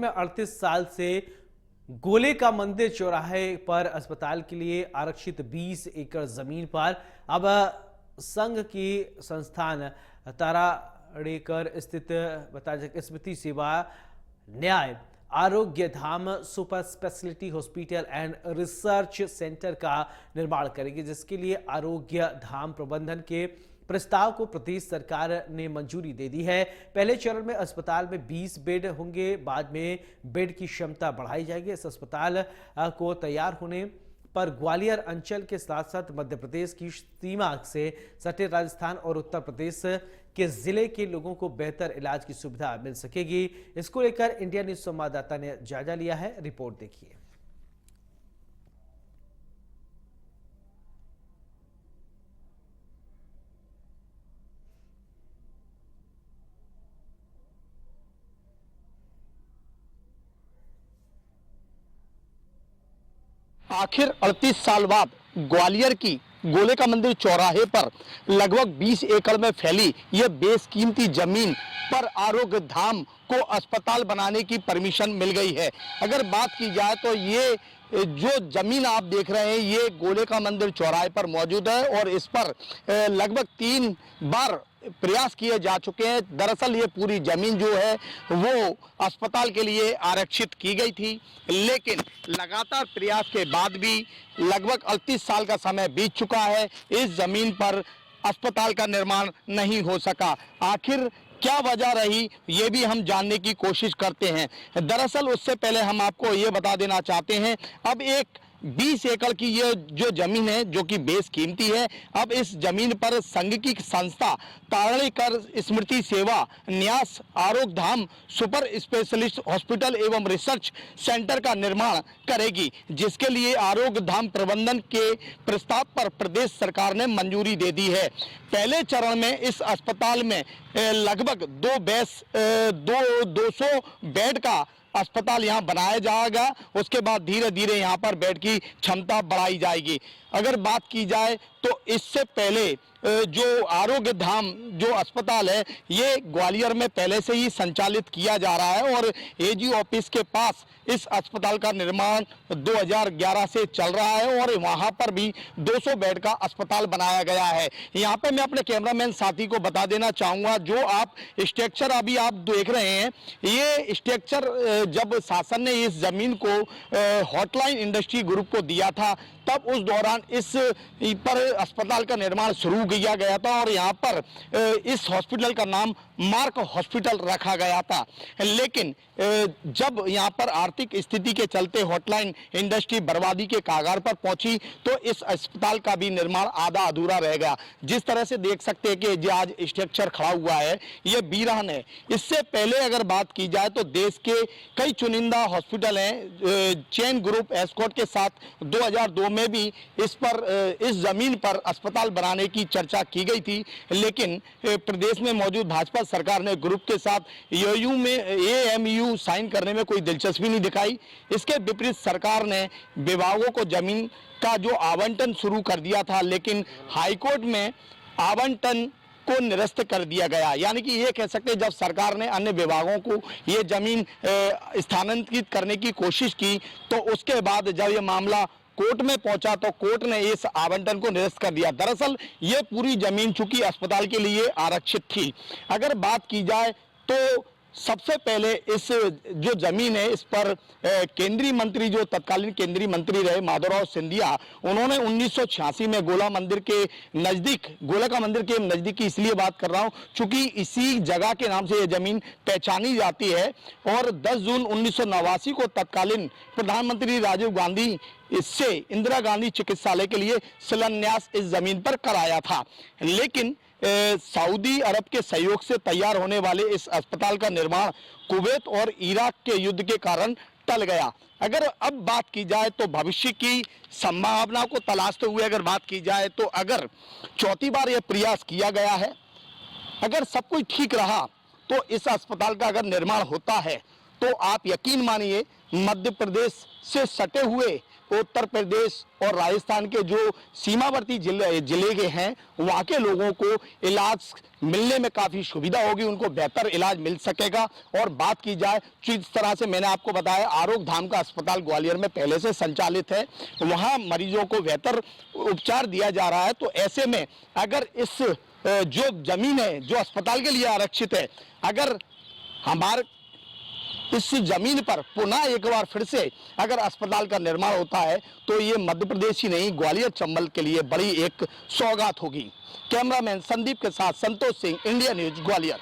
में 38 साल से गोले का मंदिर चौराहे पर अस्पताल के लिए आरक्षित 20 एकड़ जमीन पर अब संघ की संस्थान ताराड़ेकर स्थित स्मृति Seva Nyay Arogya Dham super speciality hospital and research centre का निर्माण करेगी, जिसके लिए आरोग्य धाम प्रबंधन के प्रस्ताव को प्रदेश सरकार ने मंजूरी दे दी है। पहले चरण में अस्पताल में 20 बेड होंगे, बाद में बेड की क्षमता बढ़ाई जाएगी। इस अस्पताल को तैयार होने पर ग्वालियर अंचल के साथ साथ मध्य प्रदेश की सीमा से सटे राजस्थान और उत्तर प्रदेश के जिले के लोगों को बेहतर इलाज की सुविधा मिल सकेगी। इसको लेकर इंडिया न्यूज संवाददाता ने जायजा लिया है, रिपोर्ट देखिए। आखिर 38 साल बाद ग्वालियर की गोले का मंदिर चौराहे पर लगभग 20 एकड़ में फैली यह बेशकीमती जमीन पर आरोग्य धाम को अस्पताल बनाने की परमिशन मिल गई है। अगर बात की जाए तो ये जो जमीन आप देख रहे हैं ये गोले का मंदिर चौराहे पर मौजूद है और इस पर लगभग 3 बार प्रयास किए जा चुके हैं। दरअसल ये पूरी जमीन जो है वो अस्पताल के लिए आरक्षित की गई थी, लेकिन लगातार प्रयास के बाद भी लगभग 38 साल का समय बीत चुका है, इस जमीन पर अस्पताल का निर्माण नहीं हो सका। आखिर क्या वजह रही ये भी हम जानने की कोशिश करते हैं। दरअसल उससे पहले हम आपको ये बता देना चाहते हैं, अब एक 20 एकड़ की ये जो जमीन है जो कि बेशकीमती है, अब इस जमीन पर संघ की संस्था ताराड़ेकर स्मृति सेवा न्यास आरोग्य धाम सुपर स्पेशलिस्ट हॉस्पिटल एवं रिसर्च सेंटर का निर्माण करेगी, जिसके लिए आरोग्य धाम प्रबंधन के प्रस्ताव पर प्रदेश सरकार ने मंजूरी दे दी है। पहले चरण में इस अस्पताल में लगभग 200 बेड का अस्पताल यहाँ बनाया जाएगा। उसके बाद धीरे धीरे यहाँ पर बेड की क्षमता बढ़ाई जाएगी। अगर बात की जाए तो इससे पहले जो आरोग्य धाम जो अस्पताल है ये ग्वालियर में पहले से ही संचालित किया जा रहा है और एजी ऑफिस के पास इस अस्पताल का निर्माण 2011 से चल रहा है और वहां पर भी 200 बेड का अस्पताल बनाया गया है। यहाँ पे मैं अपने कैमरामैन साथी को बता देना चाहूँगा, जो आप स्ट्रक्चर अभी आप देख रहे हैं ये स्ट्रक्चर जब शासन ने इस जमीन को हॉटलाइन इंडस्ट्री ग्रुप को दिया था तब उस दौरान इस पर अस्पताल का निर्माण शुरू किया गया था और यहाँ पर इस हॉस्पिटल का नाम मार्क हॉस्पिटल रखा गया था। लेकिन जब यहाँ पर आर्थिक स्थिति के चलते हॉटलाइन इंडस्ट्री बर्बादी के कगार पर पहुंची तो इस अस्पताल का भी निर्माण आधा अधूरा रह गया। जिस तरह से देख सकते हैं कि जो आज स्ट्रक्चर खड़ा हुआ है ये बीरान है। इससे पहले अगर बात की जाए तो देश के कई चुनिंदा हॉस्पिटल हैं, चेन ग्रुप एस्कॉर्ट के साथ 2002 में भी इस जमीन पर अस्पताल बनाने की चर्चा की गई थी, लेकिन प्रदेश में मौजूद भाजपा सरकार ने ग्रुप के साथ AMU साइन करने में कोई दिलचस्पी नहीं दिखाई। इसके विपरीत सरकार ने विभागों को जमीन का जो आवंटन शुरू कर दिया था, लेकिन हाईकोर्ट में आवंटन को निरस्त कर दिया गया। यानी कि ये कह सकते हैं जब सरकार ने अन्य विभागों को ये जमीन स्थानांतरित करने की कोशिश की तो उसके बाद जब ये मामला कोर्ट में पहुंचा तो कोर्ट ने इस आवंटन को निरस्त कर दिया। दरअसल ये पूरी जमीन चूंकि अस्पताल के लिए आरक्षित थी। अगर बात की जाए तो सबसे पहले इस जो जमीन है इस पर केंद्रीय मंत्री जो तत्कालीन केंद्रीय मंत्री रहे माधवराव सिंधिया, उन्होंने 1986 में गोला का मंदिर के नजदीक की इसलिए बात कर रहा हूं चूंकि इसी जगह के नाम से यह जमीन पहचानी जाती है और 10 जून 1989 को तत्कालीन प्रधानमंत्री राजीव गांधी इससे इंदिरा गांधी चिकित्सालय के लिए शिलान्यास इस जमीन पर कराया था। लेकिन सऊदी अरब के सहयोग से तैयार होने वाले इस अस्पताल का निर्माण कुवैत और इराक के युद्ध के कारण टल गया। अगर अब बात की जाए तो भविष्य की संभावना को तलाशते हुए अगर बात की जाए तो अगर चौथी बार यह प्रयास किया गया है, अगर सब कुछ ठीक रहा तो इस अस्पताल का अगर निर्माण होता है तो आप यकीन मानिए मध्य प्रदेश से सटे हुए उत्तर प्रदेश और राजस्थान के जो सीमावर्ती जिले के हैं वहाँ के लोगों को इलाज मिलने में काफ़ी सुविधा होगी, उनको बेहतर इलाज मिल सकेगा। और बात की जाए जिस तरह से मैंने आपको बताया आरोग्य धाम का अस्पताल ग्वालियर में पहले से संचालित है, वहाँ मरीजों को बेहतर उपचार दिया जा रहा है। तो ऐसे में अगर इस जो जमीन है जो अस्पताल के लिए आरक्षित है, अगर हमारे इस जमीन पर पुनः एक बार फिर से अगर अस्पताल का निर्माण होता है तो ये मध्य प्रदेश ही नहीं ग्वालियर चंबल के लिए बड़ी एक सौगात होगी। कैमरामैन संदीप के साथ संतोष सिंह, इंडिया न्यूज ग्वालियर।